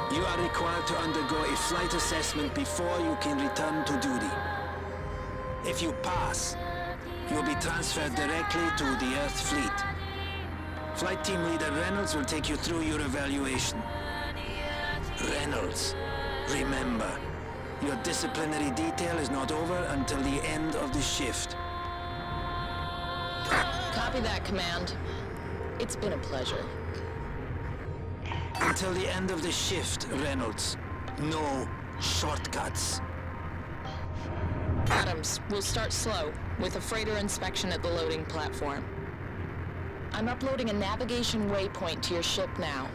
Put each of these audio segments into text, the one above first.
You are required to undergo a flight assessment before you can return to duty. If you pass, you'll be transferred directly to the Earth Fleet. Flight Team Leader Reynolds will take you through your evaluation. Reynolds, remember, your disciplinary detail is not over until the end of the shift. Copy that, Command. It's been a pleasure. Until the end of the shift, Reynolds. No shortcuts. Adams, we'll start slow, with a freighter inspection at the loading platform. I'm uploading a navigation waypoint to your ship now.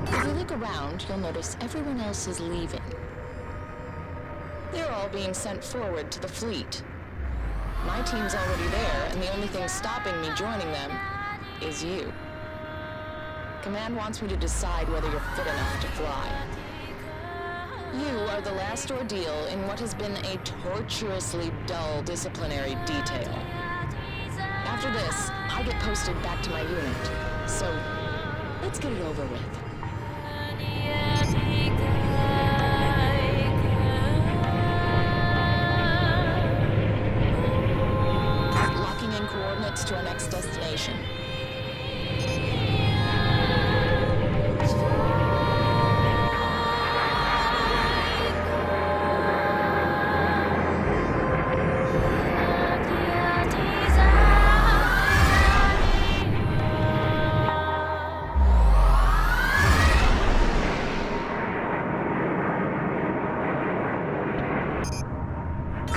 If you look around, you'll notice everyone else is leaving. They're all being sent forward to the fleet. My team's already there, and the only thing stopping me joining them is you. Command wants me to decide whether you're fit enough to fly. You are the last ordeal in what has been a torturously dull disciplinary detail. After this, I get posted back to my unit. So, let's get it over with. Locking in coordinates to our next destination.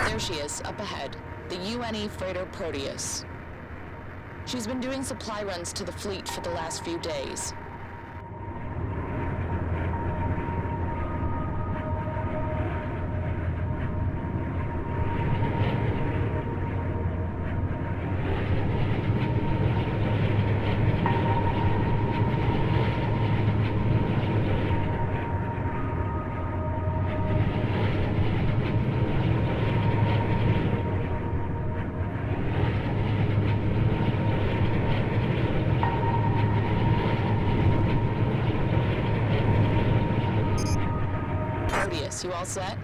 There she is, up ahead, the UNE freighter Proteus. She's been doing supply runs to the fleet for the last few days. You all set?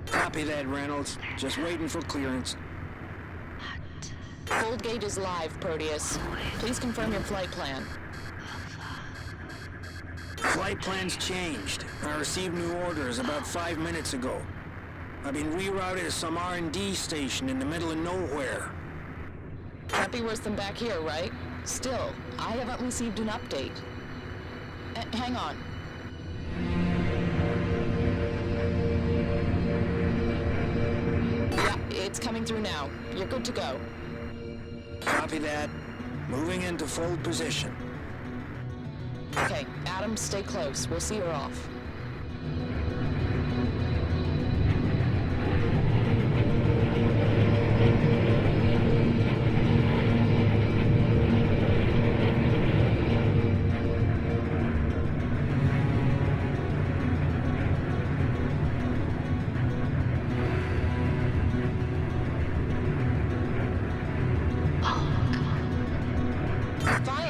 Copy that, Reynolds. Just waiting for clearance. Gold Gate is live, Proteus. Please confirm your flight plan. Flight plan's changed. I received new orders about 5 minutes ago. I've been rerouted to some R&D station in the middle of nowhere. Can't be worse than back here, right? Still, I haven't received an update. Hang on. It's coming through now. You're good to go. Copy that. Moving into full position. Okay, Adams, stay close. We'll see her off.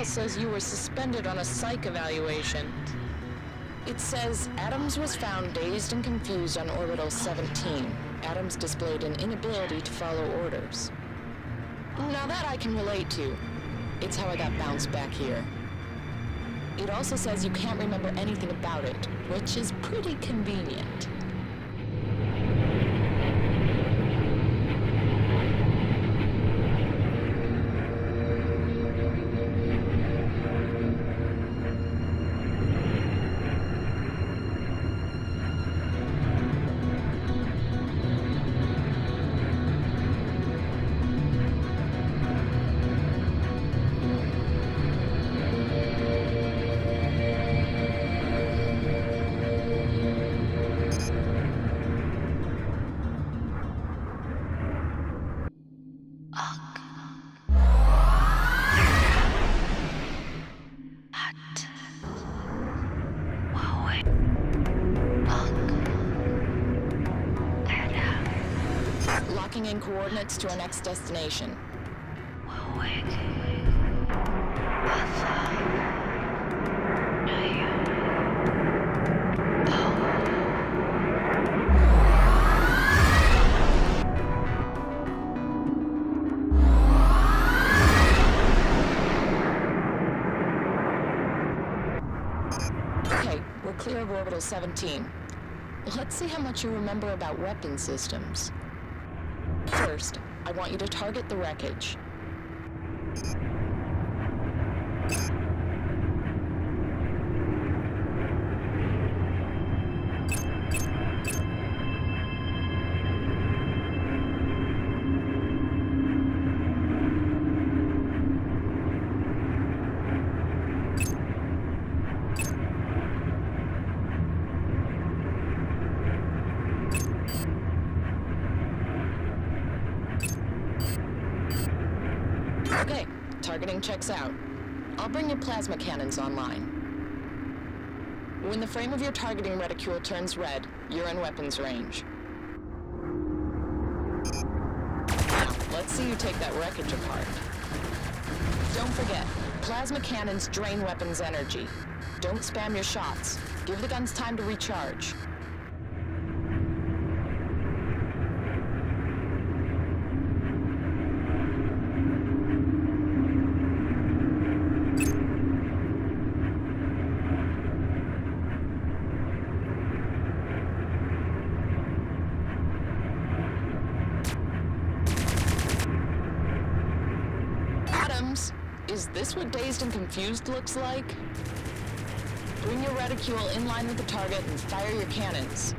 Says you were suspended on a psych evaluation. It says Adams was found dazed and confused on orbital 17. Adams displayed an inability to follow orders. Now that I can relate to. It's how I got bounced back here. It also says you can't remember anything about it, which is pretty convenient. Locking in coordinates to our next destination. We're waiting. Clear of Orbital 17. Let's see how much you remember about weapon systems. First, I want you to target the wreckage. Okay, targeting checks out. I'll bring your plasma cannons online. When the frame of your targeting reticule turns red, you're in weapons range. Now, let's see you take that wreckage apart. Don't forget, plasma cannons drain weapons energy. Don't spam your shots. Give the guns time to recharge. Is this what Dazed and Confused looks like? Bring your reticule in line with the target and fire your cannons.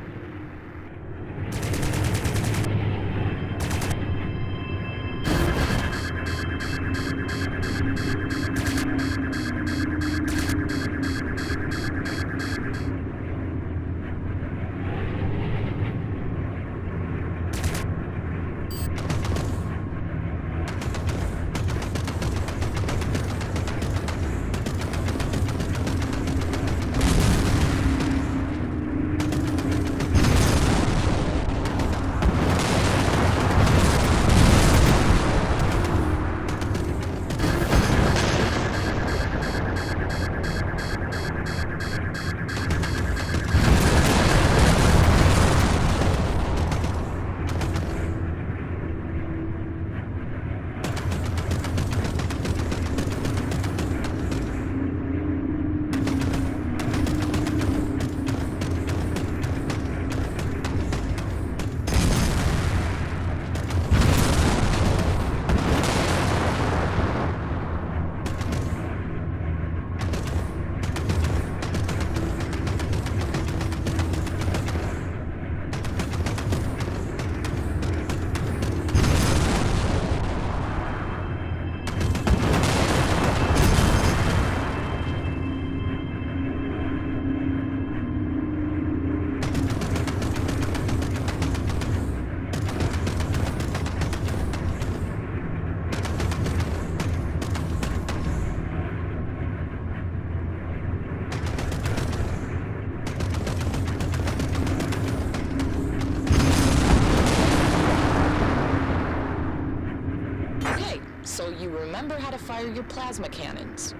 So you remember how to fire your plasma cannons.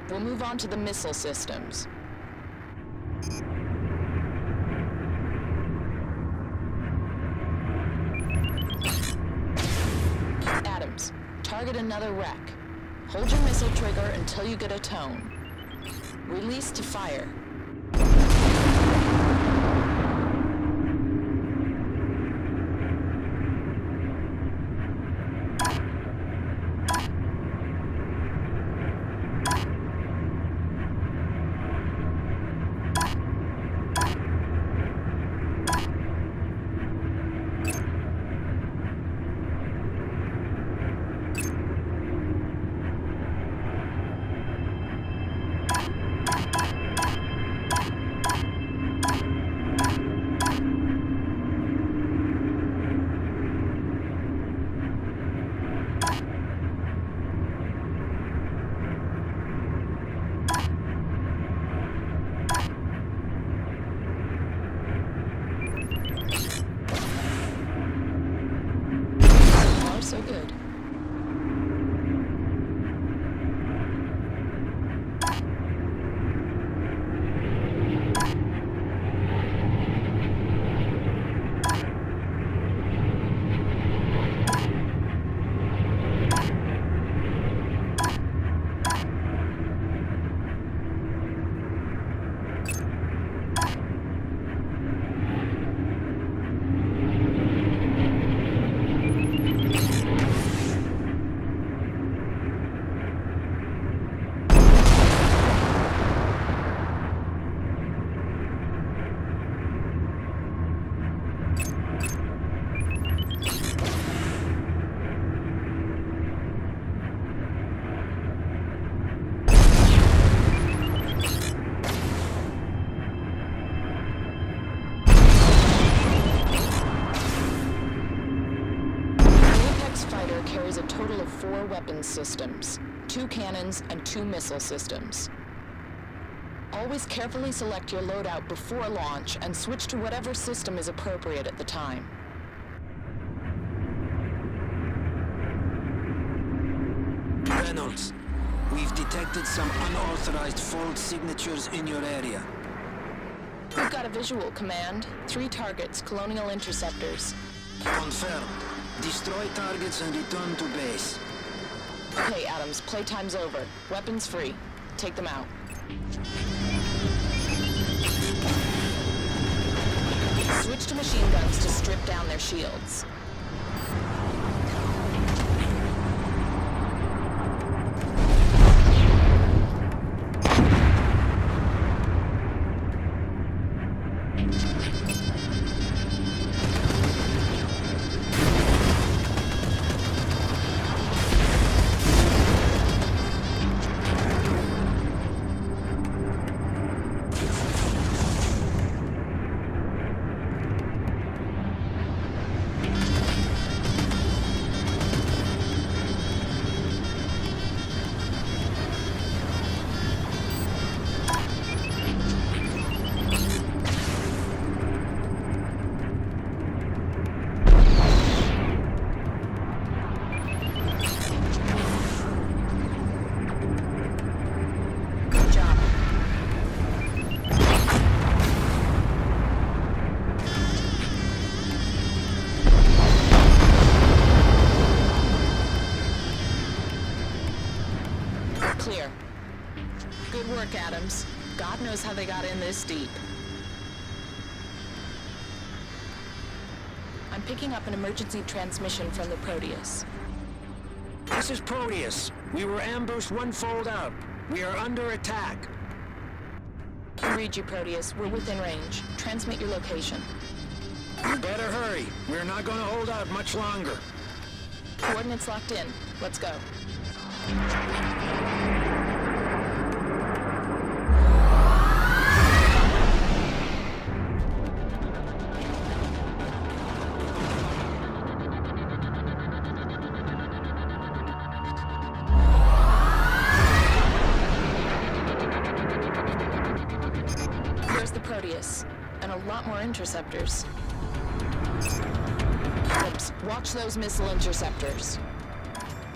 We'll move on to the missile systems. Adams, target another wreck. Hold your missile trigger until you get a tone. Release to fire. weapons systems, 2 cannons and 2 missile systems. Always carefully select your loadout before launch and switch to whatever system is appropriate at the time. Reynolds, we've detected some unauthorized fault signatures in your area. We've got a visual, Command. 3 targets, Colonial Interceptors. Confirmed. Destroy targets and return to base. Okay, Adams, playtime's over. Weapons free. Take them out. Switch to machine guns to strip down their shields. Clear. Good work, Adams. God knows how they got in this deep. I'm picking up an emergency transmission from the Proteus. This is Proteus. We were ambushed 1 fold out. We are under attack. I read you, Proteus. We're within range. Transmit your location. You better hurry. We're not going to hold out much longer. Coordinates locked in. Let's go. There's the Proteus, and a lot more interceptors. Adams, watch those missile interceptors.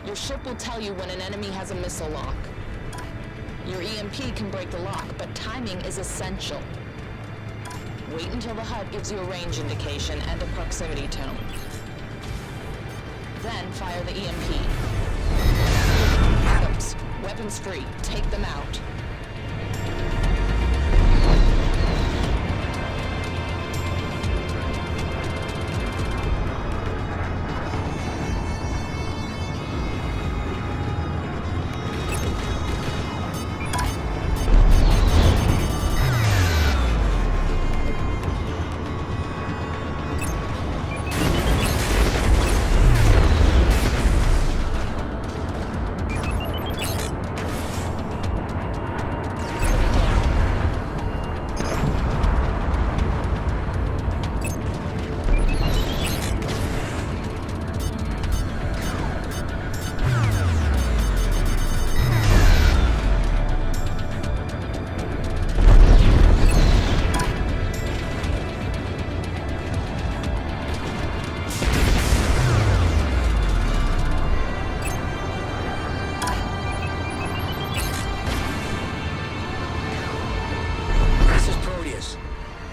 Your ship will tell you when an enemy has a missile lock. Your EMP can break the lock, but timing is essential. Wait until the HUD gives you a range indication and a proximity tone. Then fire the EMP. Adams, weapons free. Take them out.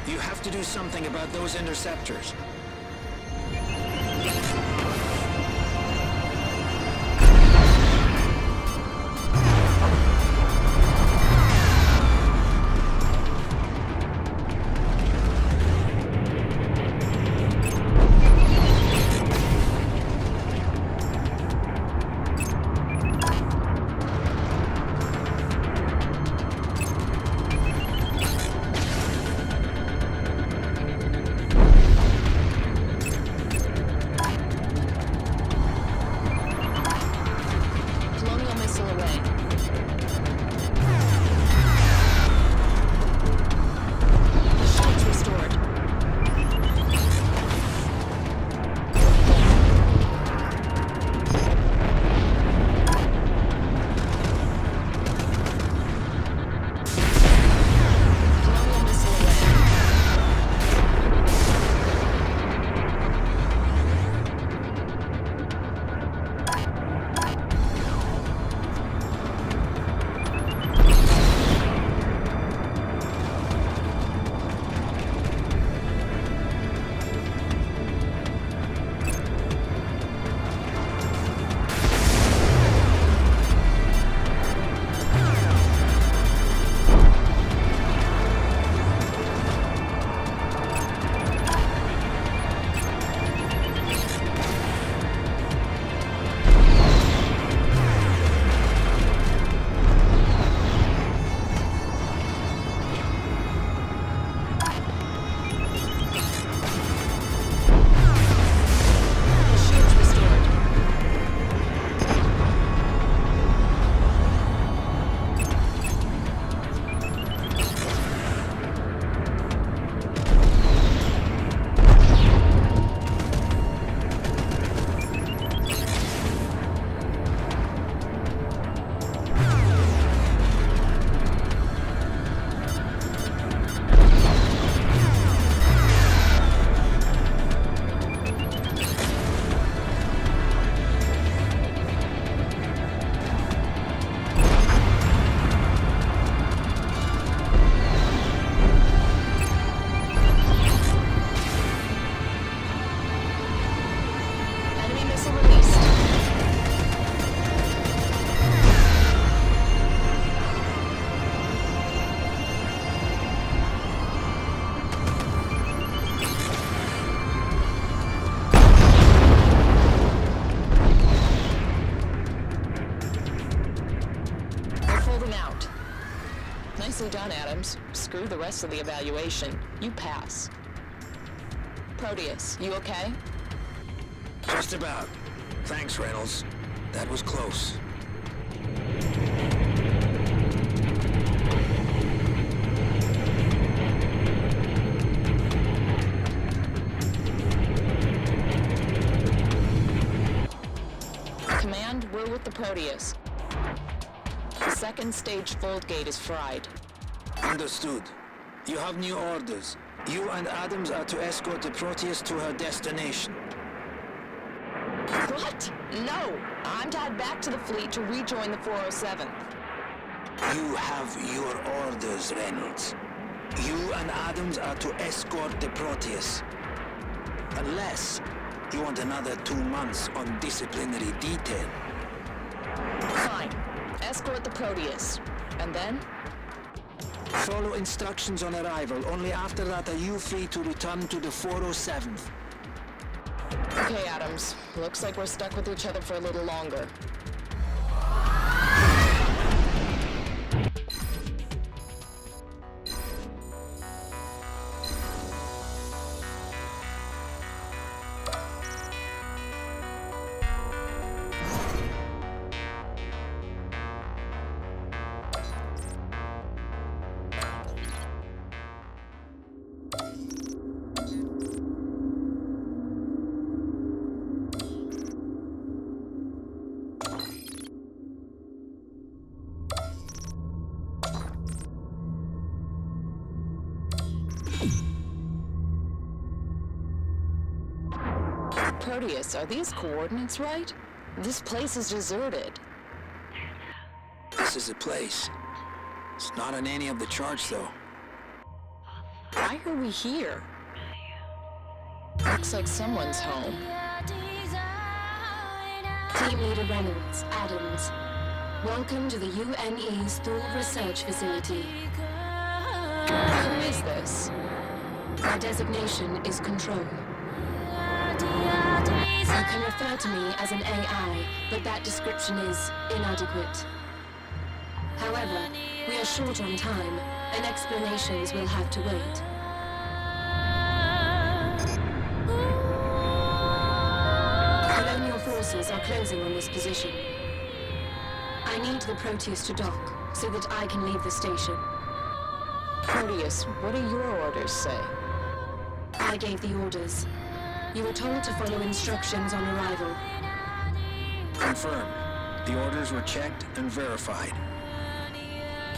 You have to do something about those interceptors. moving out. Nicely done, Adams. Screw the rest of the evaluation. You pass. Proteus, you okay? Just about. Thanks, Reynolds. That was close. Command, we're with the Proteus. The second stage fold gate is fried. Understood. You have new orders. You and Adams are to escort the Proteus to her destination. What? No! I'm to head back to the fleet to rejoin the 407th. You have your orders, Reynolds. You and Adams are to escort the Proteus. Unless you want another 2 months on disciplinary detail. Fine. Escort the Proteus. And then? Follow instructions on arrival. Only after that are you free to return to the 407th. Okay, Adams. Looks like we're stuck with each other for a little longer. Proteus, are these coordinates right? This place is deserted. This is a place. It's not on any of the charts, though. Why are we here? Looks like someone's home. Team Leader Reynolds, Adams. Welcome to the UNE's Thor Research Facility. Who is this? My designation is Control. You can refer to me as an AI, but that description is inadequate. However, we are short on time, and explanations will have to wait. Colonial forces are closing on this position. I need the Proteus to dock, so that I can leave the station. Proteus, what do your orders say? I gave the orders. You were told to follow instructions on arrival. Confirmed. The orders were checked and verified.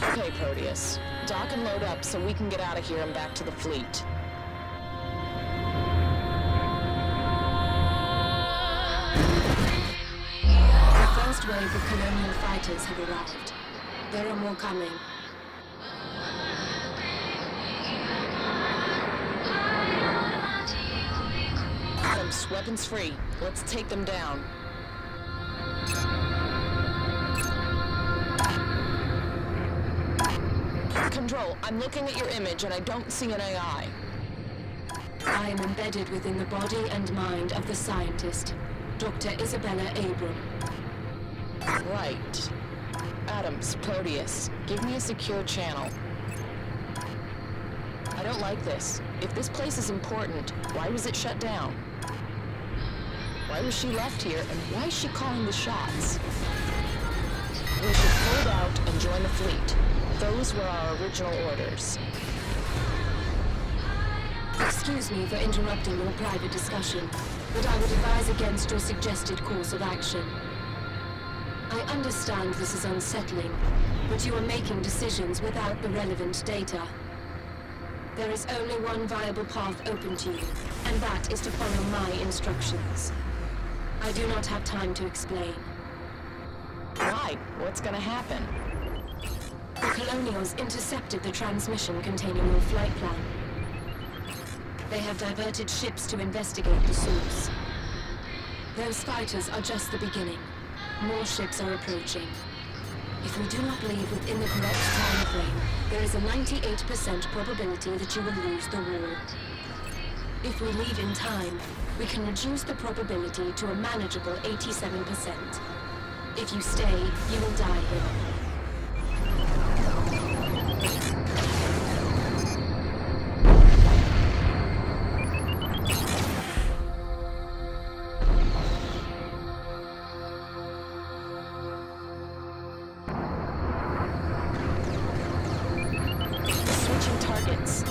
Okay, Proteus. Dock and load up so we can get out of here and back to the fleet. The first wave of colonial fighters have arrived. There are more coming. Adams, weapons free. Let's take them down. Control, I'm looking at your image and I don't see an AI. I am embedded within the body and mind of the scientist, Dr. Isabella Abram. Right. Adams, Proteus, give me a secure channel. I don't like this. If this place is important, why was it shut down? Why was she left here, and why is she calling the shots? We should fold out and join the fleet. Those were our original orders. Excuse me for interrupting your private discussion, but I would advise against your suggested course of action. I understand this is unsettling, but you are making decisions without the relevant data. There is only one viable path open to you, and that is to follow my instructions. I do not have time to explain. Why? What's gonna happen? The Colonials intercepted the transmission containing your flight plan. They have diverted ships to investigate the source. Those fighters are just the beginning. More ships are approaching. If we do not leave within the correct time frame, there is a 98% probability that you will lose the war. If we leave in time, we can reduce the probability to a manageable 87%. If you stay, you will die here. targets.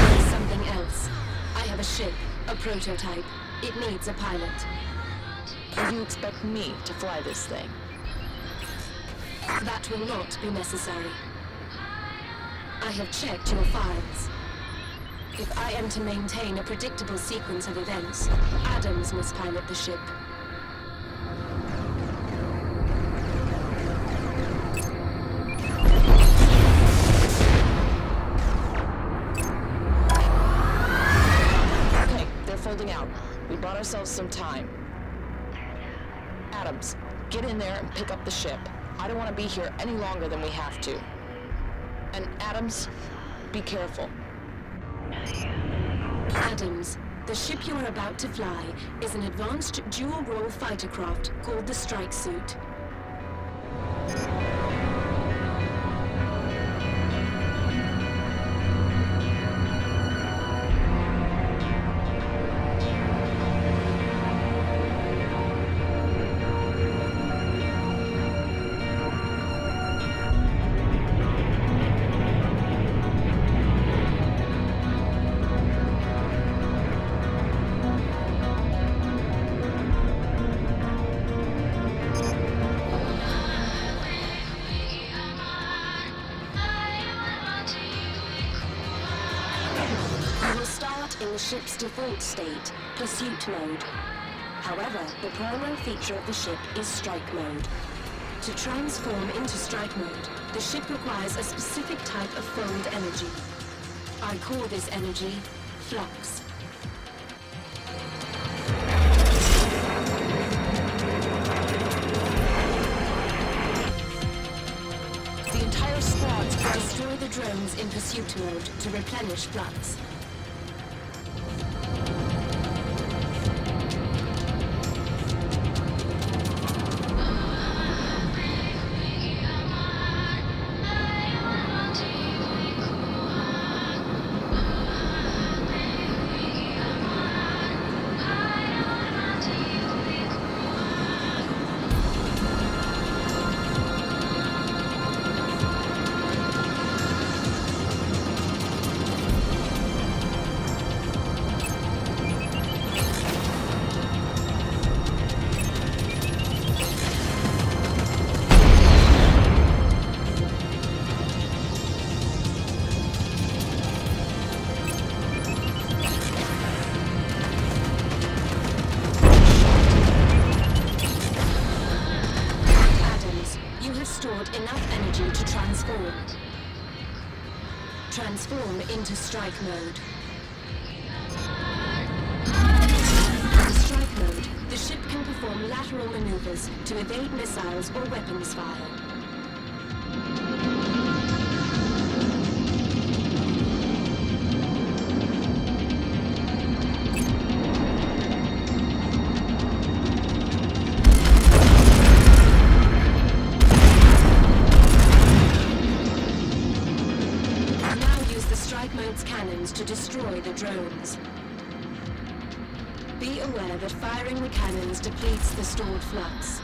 There's something else. I have a ship, a prototype. It needs a pilot. And you expect me to fly this thing? That will not be necessary. I have checked your files. If I am to maintain a predictable sequence of events, Adams must pilot the ship. Okay, they're folding out. We bought ourselves some time. Adams, get in there and pick up the ship. I don't want to be here any longer than we have to. And Adams, be careful. Adams, the ship you are about to fly is an advanced dual-role fighter craft called the Strike Suit. In the ship's default state, pursuit mode. However, the primary feature of the ship is strike mode. To transform into strike mode, the ship requires a specific type of fold energy. I call this energy flux. The entire squad's Destroy the drones in pursuit mode to replenish flux. Enough energy to transform. Transform into strike mode. In strike mode, the ship can perform lateral maneuvers to evade missiles or weapons fire. Cannons to destroy the drones. Be aware that firing the cannons depletes the stored flux.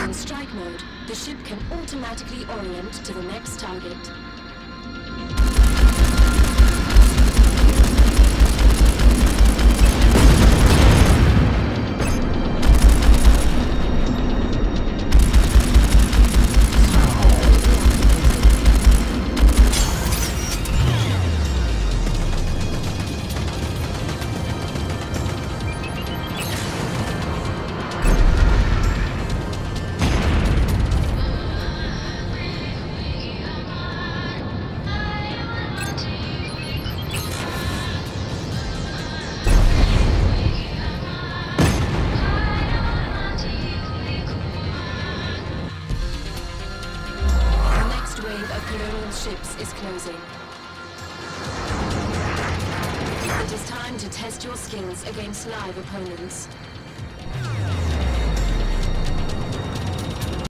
In strike mode, the ship can automatically orient to the next target. Ships is closing. It is time to test your skills against live opponents.